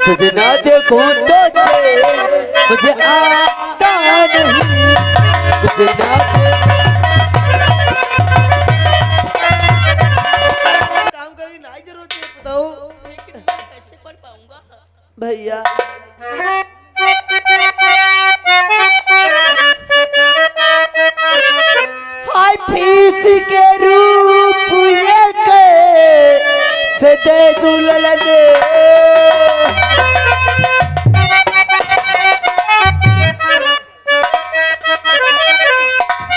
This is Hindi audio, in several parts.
तुझे ना देखूं तो मुझे आता नहीं, तुझे ना काम करने की जरूरत है, बताओ लेकिन मैं कैसे पढ़ पाऊंगा भैया। हाय फीस के रूप ये कैसे दे दुल्हन,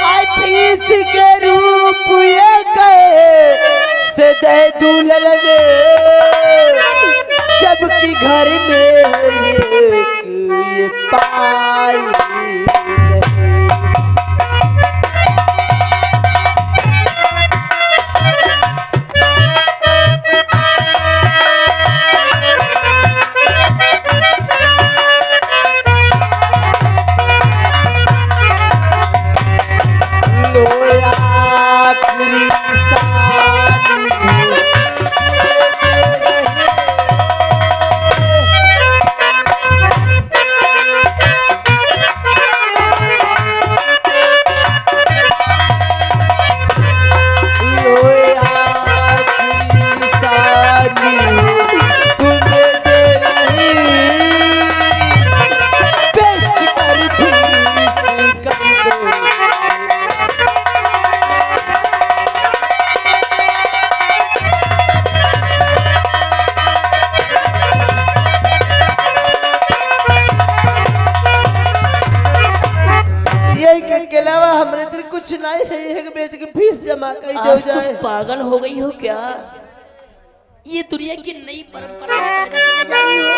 हाय फीस के रूप ये कैसे दे दुल्हन, जबकि घर में एक ये पाई के अलावा हमने तो कुछ नहीं है कि बेच के फीस जमा कर दो जाए। तुम पागल हो गई हो क्या? ये दुनिया की नई परंपरा पैदा करने जा रही हो।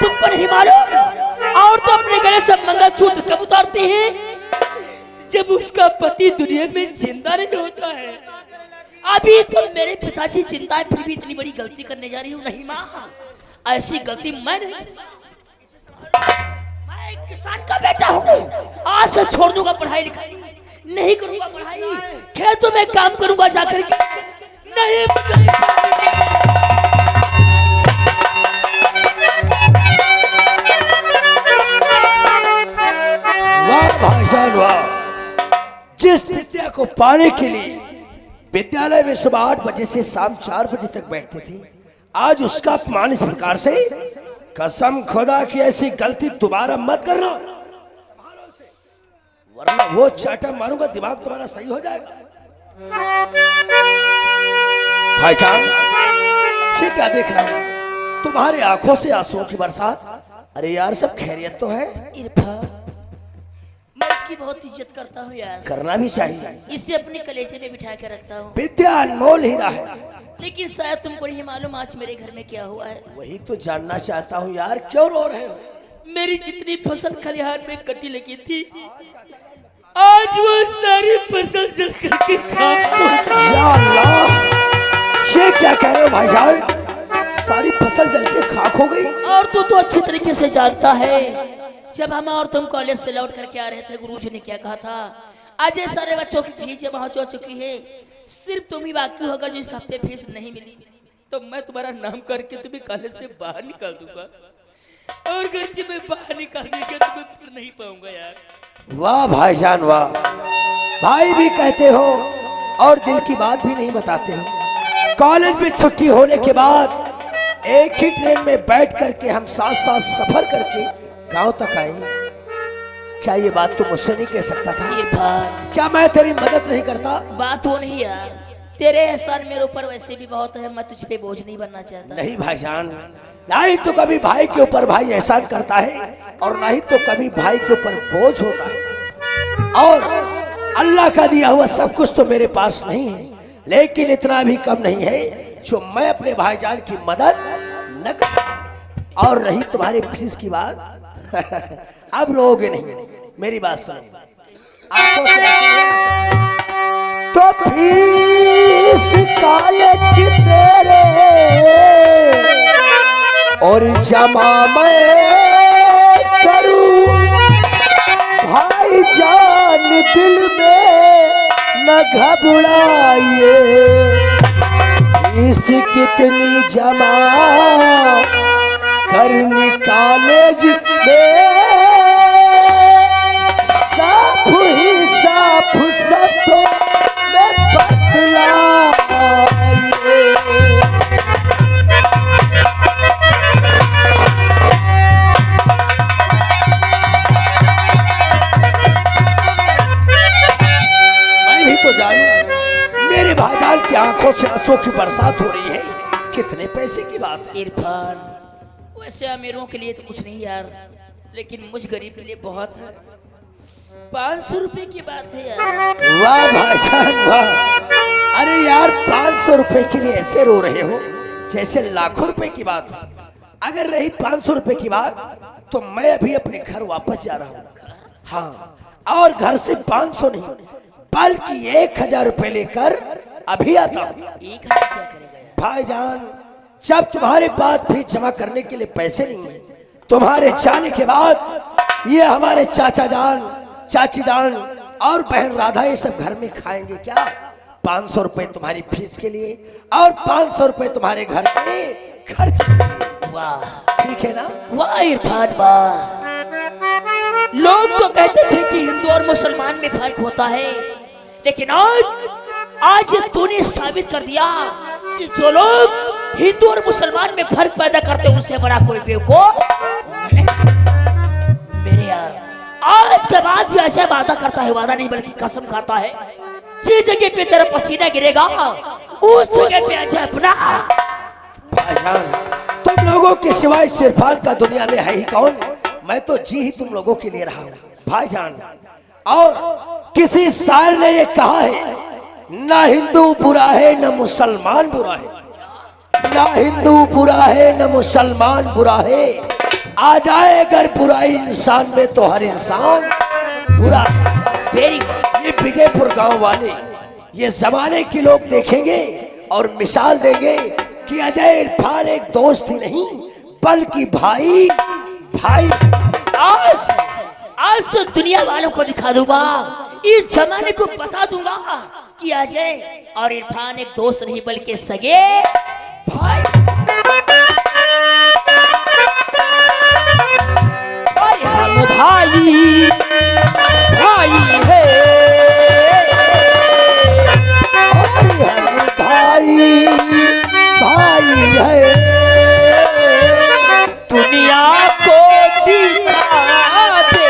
तुमको नहीं मालूम? और तो अपने गले से मंगलसूत्र कब उतारती है? जब उसका पति दुनिया में जिंदा नहीं होता है। अभी तो मेरे पिताजी चिंता है, फिर भी इतनी बड़ी गलती करने जा रही हूँ। नहीं माँ, ऐसी गलती मैं नहीं, मैं एक किसान का बेटा हूँ। आज से छोड़ दूंगा पढ़ाई लिखाई, नहीं करूंगा पढ़ाई, खेतों में काम करूंगा जाकर के। नहीं मुझे वाह भाईजान वाह। जिस विद्या को पाने के लिए विद्यालय में सुबह 8 बजे से शाम 4 बजे तक बैठते थे, आज उसका अपमान इस प्रकार से। कसम खुदा की ऐसी गलती दोबारा मत करना, वरना वो चाटा मारूंगा दिमाग तुम्हारा सही हो जाएगा। भाईजान ये क्या देख रहा है? तुम्हारी आंखों से आंसुओं की बरसात। अरे यार सब खैरियत तो है? इरफान, मैं इसकी बहुत इज्जत करता हूँ यार, करना भी चाहिए। इसे अपने कलेजे में बिठा के रखता हूँ। विद्या अनमोल हीरा है। लेकिन शायद तुमको नहीं मालूम आज मेरे घर में क्या हुआ है। वही तो जानना चाहता हूँ यार, क्यों रो रहे हो? मेरी जितनी फसल खलिहान में कटी लगी थी, आज वो सारी फसल जल करके खाक हो गई। या अल्लाह, ये क्या कह रहे हो भाईजान? सारी फसल जल के खाक हो गई? और तू तो अच्छी तरीके से जानता है, जब हम और तुम कॉलेज से लौट करके आ रहे थे, गुरुजी ने क्या कहा था? आज ये सारे बच्चों की फीस जमा हो चुकी है, सिर्फ तुम ही बाकी होगा जो इस हफ्ते फीस नहीं मिली तो मैं तुम्हारा नाम करके तुम्हें कॉलेज से बाहर निकाल दूंगा, और घर से मैं बाहर निकालने के तुम्हें फिर नहीं पाऊंगा यार। वाह भाईजान वाह। भाई भी कहते हो और दिल की बात भी नहीं बताते हो। कॉलेज में छुट्टी होने के बाद एक ही ट्रेन में बैठ करके हम साथ साथ सफर करके गांव तक आए। क्या ये बात तू मुझसे नहीं कह सकता था? इरफान, क्या मैं तेरी मदद नहीं करता? बात वो नहीं यार, तेरे एहसान मेरे ऊपर वैसे भी बहुत है, मैं तुझ पे बोझ नहीं बनना चाहता। नहीं भाईजान, नहीं तो कभी भाई के ऊपर भाई एहसान करता है और नहीं तो कभी भाई के ऊपर बोझ होता है। और अल्लाह का दिया हुआ सब कुछ तो मेरे पास नहीं है, लेकिन इतना भी कम नहीं है जो मैं अपने भाईजान की मदद न कर। और रही तुम्हारी फीस की बात, अब रोगे नहीं, मेरी बात सुनो। आंखों से तो फीस कॉलेज की तेरे और जमा मैं करूं, भाई जान दिल में न घबराइए, इस कितनी जमा कुछ आंसू की बरसात हो रही है। कितने पैसे की बात है? इरफान, वैसे अमीरों के लिए तो कुछ नहीं यार, लेकिन मुझ गरीब के लिए बहुत है। 500 रुपए की बात है यार। वाह भाईजान वाह। अरे यार 500 रुपए के लिए ऐसे रो रहे हो जैसे लाखों रुपए की बात हो। अगर रही 500 रुपए की बात तो मैं अभी अपने घर वापस जा रहा हूँ। हाँ, और घर से 500 नहीं बल्कि 1000 रुपए लेकर अभी आता हूँ। 1000 क्या करेगा भाईजान, जब तुम्हारे पास फीस जमा करने के लिए पैसे नहीं है, तुम्हारे जाने के बाद ये हमारे चाचा जान, चाची जान और बहन राधा ये सब घर में खाएंगे क्या? 500 रुपए तुम्हारी फीस के लिए और 500 रुपए तुम्हारे घर के खर्च के लिए। वाह, ठीक है ना? वाह इरफान वाह। लोग तो कहते थे कि हिंदू और मुसलमान में फर्क होता है, लेकिन आज तूने साबित कर दिया कि जो लोग हिंदू और मुसलमान में फर्क पैदा करते हैं उससे बड़ा कोई बेवकूफ मेरे यार। आज के बाद ये ऐसा वादा करता है, वादा नहीं बल्कि कसम खाता है, जिस जगह पे तेरा पसीना गिरेगा उस जगह पे अच्छा अपना। भाईजान, तुम लोगों के सिवाय इरफान का दुनिया में है ही कौन? मैं तो जी ही तुम लोगों के लिए रहा हूँ भाईजान। और किसी शायर ने ये कहा है, ना हिंदू बुरा है न मुसलमान बुरा है, ना हिंदू बुरा है न मुसलमान बुरा है, आ जाए अगर बुराई इंसान में तो हर इंसान बुरा। ये विजयपुर गांव वाले ये जमाने के लोग देखेंगे और मिसाल देंगे कि अजय इरफान एक दोस्त ही नहीं बल्कि भाई भाई। आज तो दुनिया वालों को दिखा दूंगा, इस जमाने को बता दूंगा कि अजय और इरफान एक दोस्त नहीं बल्कि सगे भाई। हम भाई भाई है, हम भाई भाई है, दुनिया को दिखा दे।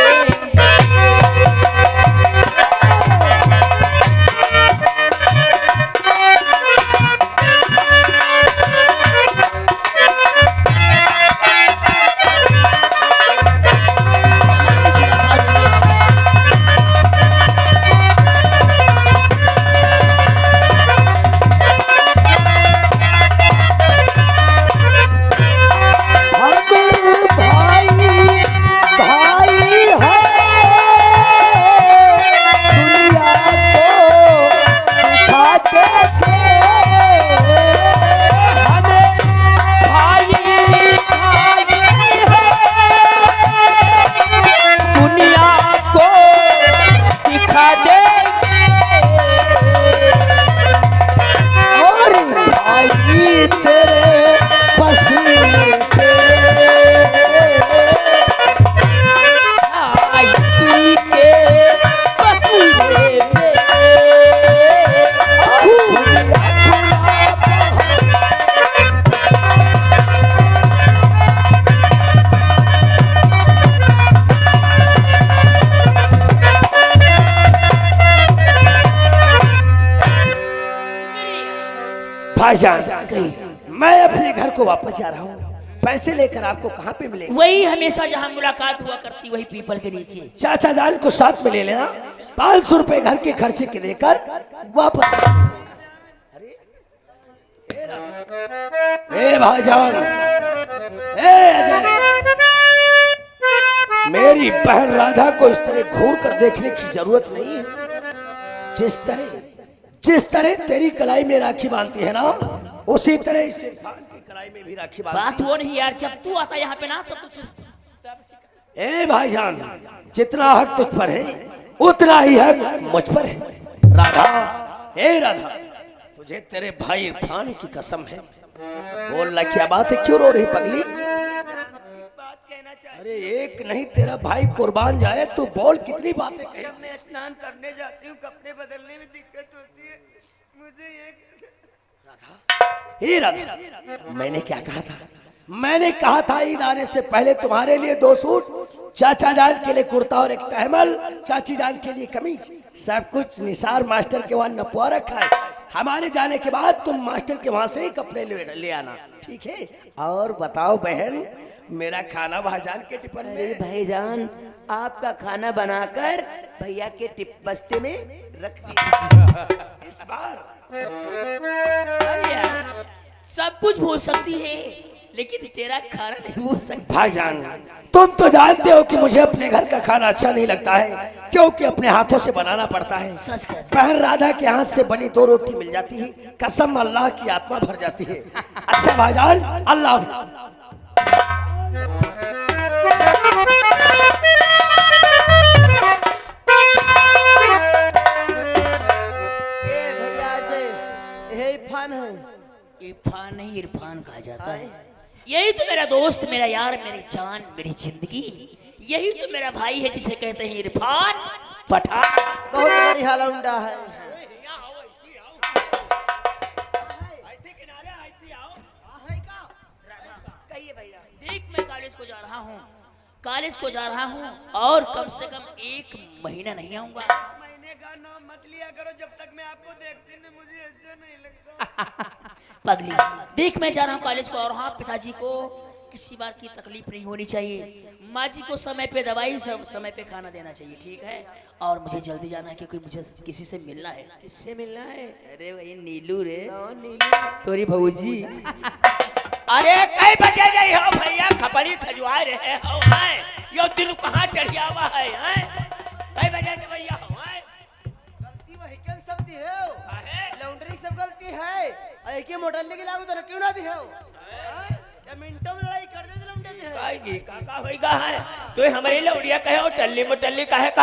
भाईजान, मैं अपने घर को वापस जा रहा हूँ। पैसे लेकर आपको कहाँ पे मिलेंगे? वही हमेशा जहाँ मुलाकात हुआ करती वही पीपल के नीचे। चाचा जान को साथ में ले लेना, 500 रुपए घर के खर्चे के देकर वापस। ए भाईजान, ए अजय, मेरी बहन राधा को इस तरह घूर कर देखने की जरूरत नहीं है। जिस तरह तेरी कलाई में राखी बांधती है ना, उसी तरह इस इंसान की कलाई में भी राखी बांधती। बात वो नहीं यार, जब तू आता यहाँ पे ना तो कुछ। ए भाईजान, जितना हक तुझ पर है उतना ही हक मुझ पर है। राधा, ए राधा, तुझे तेरे भाई इरफान की कसम है, बोलना क्या बात है, क्यों रो रही पगली? अरे एक नहीं तेरा भाई कुर्बान जाए, तू बोल कितनी बातें कही। जब मैं स्नान करने जाती हूँ कपड़े बदलने में दिक्कत होती है मुझे। राधा, मैंने क्या कहा था? मैंने कहा था ईद आने से पहले तुम्हारे लिए 2 सूट, चाचा जान के लिए कुर्ता और एक तहमल, चाची जान के लिए कमीज, सब कुछ निसार मास्टर के वहां नपवा रखा है। हमारे जाने के बाद तुम मास्टर के वहां से ही कपड़े ले आना, ठीक है? और बताओ बहन, मेरा खाना भाईजान के टिफिन अरे में। भाईजान, आपका खाना बनाकर भैया के टिप बस्ते में रख दिया। इस बार भैया, सब कुछ भूल सकती है लेकिन तेरा खाना नहीं भूल सकती। भाईजान, तुम तो जानते हो कि मुझे अपने घर का खाना अच्छा नहीं लगता है, क्योंकि अपने हाथों से बनाना पड़ता है। सच कह। बहन राधा के हाथ से बनी 2 रोटी मिल जाती है, कसम अल्लाह की आत्मा भर जाती है। अच्छा भाईजान, अल्लाह। भैया जय, यही इरफान है। इरफान नहीं, इरफान कहा जाता है। यही तो मेरा दोस्त, मेरा यार, मेरी जान, मेरी जिंदगी। यही तो मेरा भाई है जिसे कहते हैं इरफान पठान। बहुत बढ़िया लौंडा है। कहिए भैया। देख, मैं कॉलेज को जा रहा हूँ, कॉलेज को जा रहा हूँ और कम से कम 1 महीना नहीं आऊंगा। महीने का नाम मत लिया करो, जब तक मैं आपको देखती नहीं मुझे अच्छा नहीं लगता। पगली, देख मैं जा रहा हूँ कॉलेज को, और हाँ, पिताजी को किसी बात की तकलीफ नहीं होनी चाहिए। माँ जी को समय पे दवाई, सब समय पे खाना देना चाहिए, ठीक है? और मुझे जल्दी जाना है क्योंकि मुझे किसी से मिलना है। किससे मिलना है? अरे वही नीलू रे, तोरी भौजी। अरे कई बजे गई हो भैया, खपड़ी खजवा रहे हो हैं? यो दिल कहाँ चढ़िया हुआ है हैं? कई बजे से भैया हो हैं? गलती वही कन सब दी है, लॉन्ड्री सब गलती है। एक ही मोटर लेके लागू तो क्यों ना दी है? या मिनटों में लड़ाई कर दे लौंडे थे। काई काका होइगा है तो हमारी लौड़िया कहे हो टल्ली मटल्ली काहे का।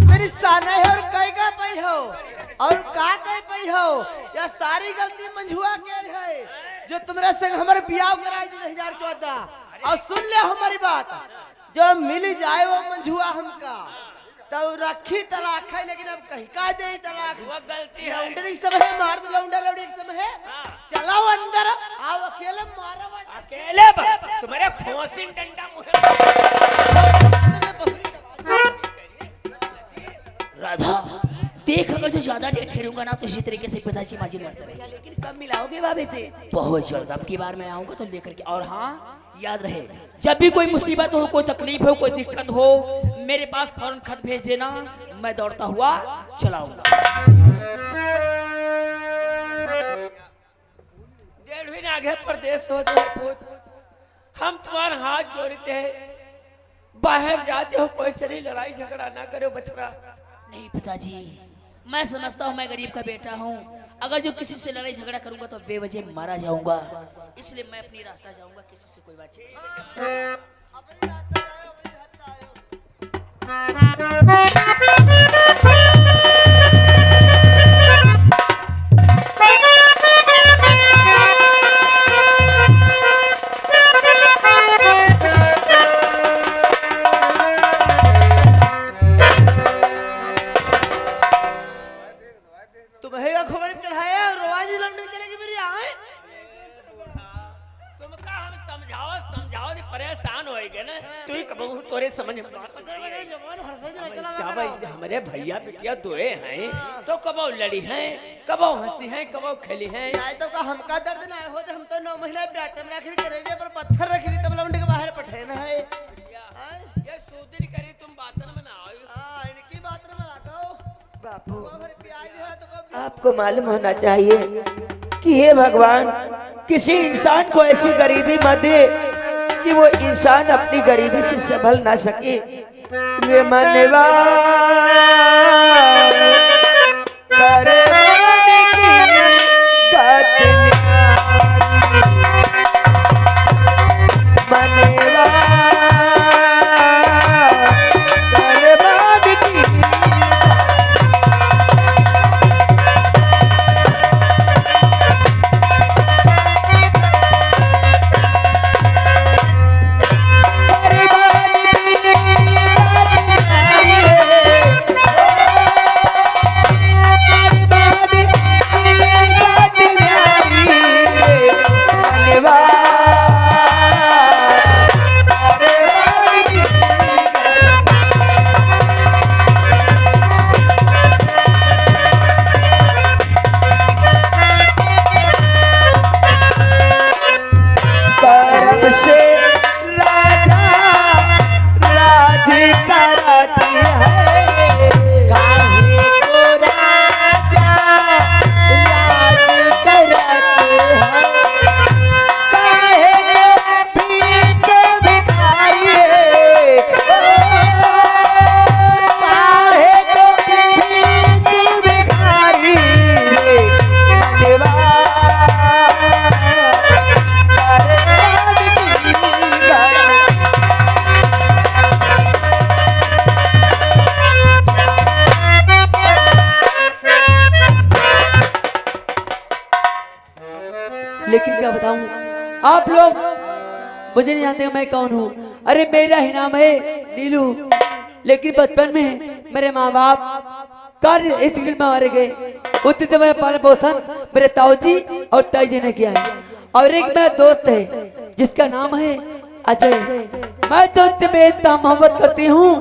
तेरी साने है और कई का पई हो और का कई पई हो, या सारी गलती मंझुआ के है जो तुम्हारे संग हमारे ब्याह कराई थी 2014। और सुन ले हमारी बात, जो मिल जाए वो मंझुआ हमका तो रखी तलाक है, लेकिन अब कहीं का दे तलाक। वो गलती है। लौंडरी सब है, मार दो लौंडा लौड़ी एक सब है। चलाओ अंदर, आओ अकेले मारो। अकेले तुम्हारे खोसिन डंडा मुहे। राधा, देख अगर जो ज्यादा देर ठहरूंगा ना तो इसी तरीके से पिताजी माजी मरते रहेंगे। लेकिन कब मिलाओगे बाबे से? बहुत जल्द, अब की बार मैं आऊंगा तो लेकर के। और हाँ, याद रहे, जब भी कोई मुसीबत हो, कोई तकलीफ हो, कोई दिक्कत हो, मेरे पास फौरन खत भेज देना, मैं दौड़ता हुआ चलाऊंगा। 1.5 महीने आगे प्रदेश हो जाए, हम तुम्हारे हाथ जोड़ते हैं, बाहर जाते हो, कोई से नहीं लड़ाई झगड़ा ना करो बछड़ा। नहीं पिताजी, मैं समझता हूँ मैं गरीब का बेटा हूँ, अगर जो किसी से लड़ाई झगड़ा करूंगा तो बेवजह मारा जाऊंगा, इसलिए मैं अपनी रास्ता जाऊंगा, किसी से कोई बात नहीं। अपनी रास्ता जाओ, अपनी रास्ता आयो। तुम्हें का खबर चढ़ाया और रोवाज लंडन चलेगी मेरी आए। तुमका हम समझाओ नहीं, परेशान होएगे ना, तू ही कबहू तोरे समझ में बात। क्या भाई, हमारे भैया बिटिया दोए हैं तो कबो लड़ी हैं, कबो हंसी हैं, कबो खेली हैं। आए तो का हमका दर्द ना हो, तो हम तो 9 महीना पेट में आखिर करेजे पर पत्थर रखेगी तब लंडन के बाहर पठेन है। ये सूदिर करी तुम बातन में ना आओ। हां, इनकी बात में लगाओ बापू। आपको मालूम होना चाहिए कि हे भगवान, किसी इंसान को ऐसी गरीबी मत दे कि वो इंसान अपनी गरीबी से संभल ना सके। रे मनवा करे मनवा लेकिन क्या बताऊं, आप लोग मुझे नहीं जानते मैं कौन हूँ। अरे मेरा ही नाम है नीलू, लेकिन बचपन में मेरे माँ बाप कार्य इस फिल्म में मारे गए। उतने से मेरा पालन पोषण मेरे ताऊ जी और ताई जी ने किया है। और एक मेरा दोस्त है जिसका नाम है अजय। मैं तो उससे बेइंतहा मोहब्बत करती हूँ,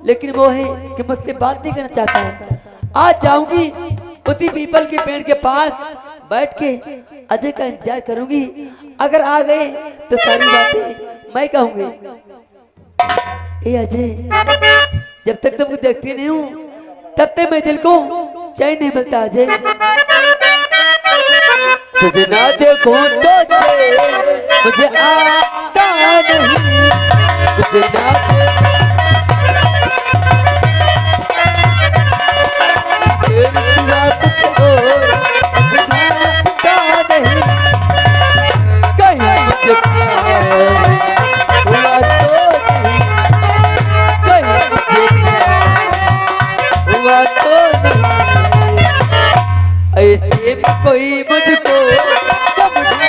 लेकिन वो है कि मुझसे बात नहीं करना चाहता है। आज जाऊंगी उसी पीपल के पेड़ के पास बैठ के अजय का इंतजार करूंगी। अगर आ गए तो सारी बातें मैं कहूंगी। ए अजय, जब तक तुमको देखती नहीं हूँ तब तक मैं दिल को चैन नहीं मिलता। अजय तुझे ना देखो तो मुझे आता नहीं, तुझे ना कुछ और मुझे आता नहीं। कहीं मुझे प्यार हुआ तो नहीं, कहीं मुझे प्यार हुआ तो नहीं। ऐसे में कोई मुझको समझा।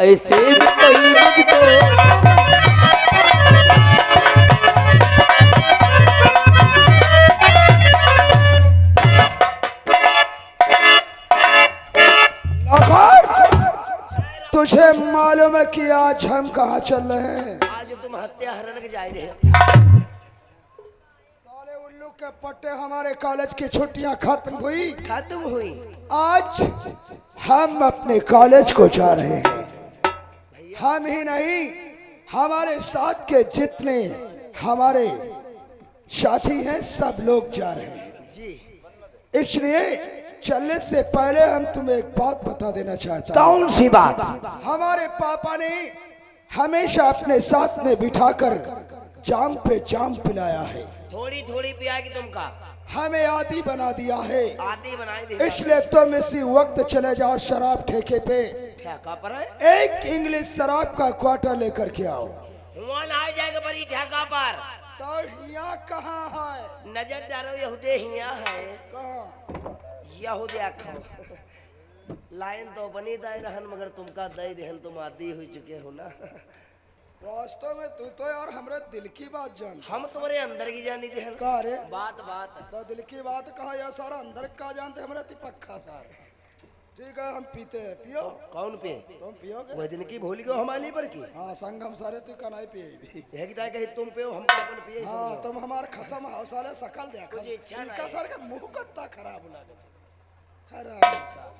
ऐसे में कोई मुझको तुझे मालूम है कि आज हम कहाँ चल रहे हैं? आज तुम हत्या हरण के जा रहे हो। साले उल्लू के पट्टे, हमारे कॉलेज की छुट्टियां खत्म हुई। आज हम अपने कॉलेज को जा रहे हैं। हम ही नहीं, हमारे साथ के जितने हमारे साथी हैं सब लोग जा रहे हैं। इसलिए चलने से पहले हम तुम्हें एक बात बता देना चाहता हूं। कौन सी बात? हमारे पापा ने हमेशा अपने साथ में बिठाकर जाम पे जाम पिलाया है। थोड़ी थोड़ी पियागी तुमका, हमें आदी बना दिया है। आदि बनाई दे। इसलिए तुम इसी वक्त चले जाओ शराब ठेके पे, ठेका पर है? एक इंग्लिश शराब का क्वार्टर लेकर के आओ। हुआ ना आ जाएगा बड़ी ठेका पर। तो यहाँ कहाँ है? नजर डालो, यहूदे हिया है। कहाँ? यहूदे आखो। लाइन तो बनी दाई रहन, मगर तुमका दई देहन, तुम आदि हो चुके हो ना। वास्तव में तू तो यार हमारे दिल की बात जान। हम तुम्हारे अंदर की जानी देहन। कहा रे? बात तो दिल की बात कहा या सारा अंदर का जानते हमारे पक्का सारा। ठीक है, हम पीते हैं। पियो। कौन पे? तुम पियोगे? वह दिन की भूल गयो हमारी पर की। हाँ, संग हम सारे तू का नहीं पिए। यह की ताकि तुम पे हो, हम अपन पिए। हाँ, तुम हमारे खसम हो साले सकल देखा। कुछ इच्छा इनका नहीं। सर का मुंह कत्ता खराब लगा। खराब साला।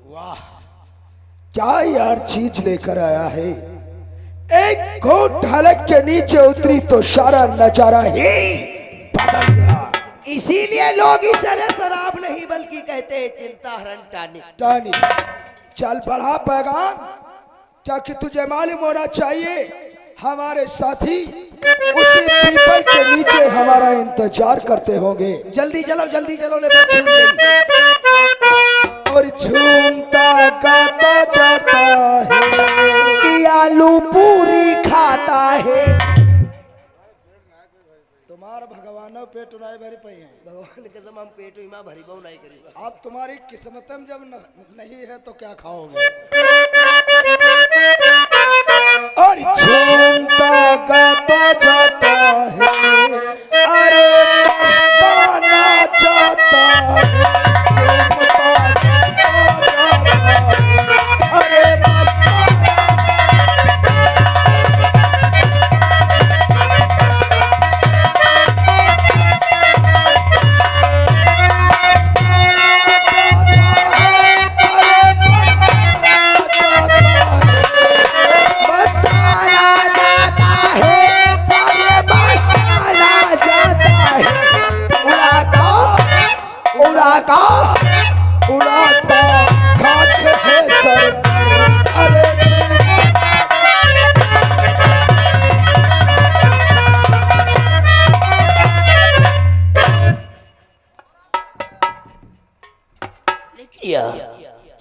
वाह, क्या यार चीज लेकर आया है। एक घोट ढलक के नीचे उतरी तो सारा नजारा ही बदल गया। इसीलिए लोग इसे शराब नहीं बल्कि कहते हैं चिंता हरण टानी। टानी। चल बढ़ा पैगाम, क्या कि तुझे मालूम होना चाहिए हमारे साथी उसी पीपल के नीचे हमारा इंतजार करते होंगे। जल्दी चलो ले बात छूट गई। और झूमता गाता जाता है कि आलू पूरी खाता है। तुम्हारा भगवान पेट उनाए भरी पई है। भगवान कसम हम पेट इमा भरी बहु नहीं करेंगे। अब तुम्हारी किस्मत में जब नहीं है तो क्या खाओगे? और झूमता गाता जाता है, अरे मस्ताना जाता है, झूमता गाता जाता है, अरे मस्ताना।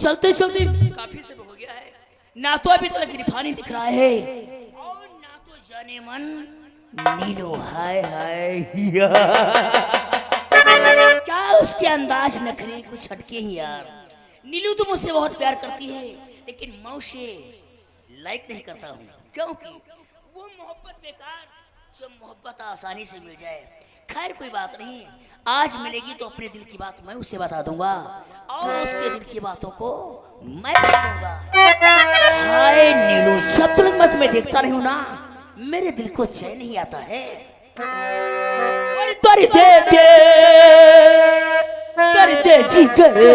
चलते चलते काफी समय हो गया है, ना तो अभी तक गिरफानी दिख रहा है और ना तो जाने मन नीलो। हाय हाय क्या उसके अंदाज नखरे कुछ हटके ही यार। नीलू तो मुझसे बहुत प्यार करती है, लेकिन मैं उसे लाइक नहीं करता हूँ, क्योंकि वो मोहब्बत बेकार जो मोहब्बत आसानी से मिल जाए। खैर कोई बात नहीं, आज मिलेगी तो अपने दिल की बात मैं उसे बता दूंगा और उसके दिल की बातों को मैं सुनूंगा। हाय नीलू, जब तक मत मैं देखता नहीं हूं ना, मेरे दिल को चैन नहीं आता है। दर्द दे जी करे